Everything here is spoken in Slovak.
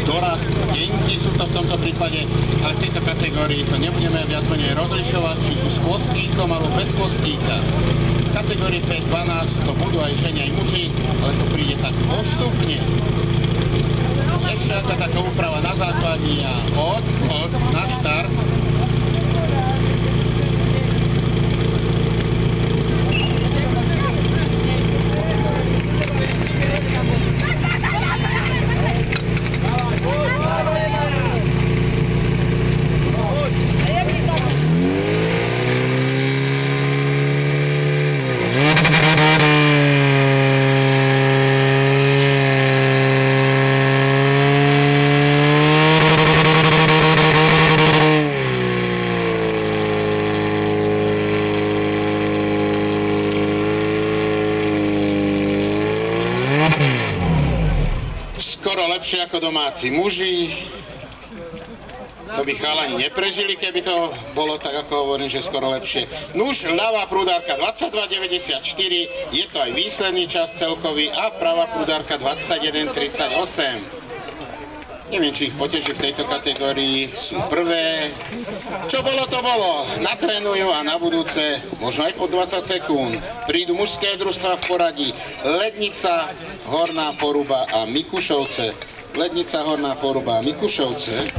dorast, denky sú to v tomto prípade, ale v tejto kategórii to nebudeme viac menej rozlišovať, či sú s chvostíkom alebo bez chvostíka. V kategórii 5-12 to budú aj ženy, aj muži, ale to príde tak postupne. Ešte ako taká úprava na základni a odchod na štart. Skoro lepšie ako domáci muži. To by chalani neprežili, keby to bolo tak, ako hovorím, že skoro lepšie. Nuž, ľavá prúdárka 22,94, je to aj výsledný čas celkový a pravá prúdárka 21,38. Neviem, či ich poteší v tejto kategórii, sú prvé. Čo bolo, to bolo. Natrénujú a na budúce, možno aj po 20 sekúnd, prídu mužské družstva v poradí Lednica, Horná Poruba a Mikušovce. Lednica, Horná Poruba a Mikušovce.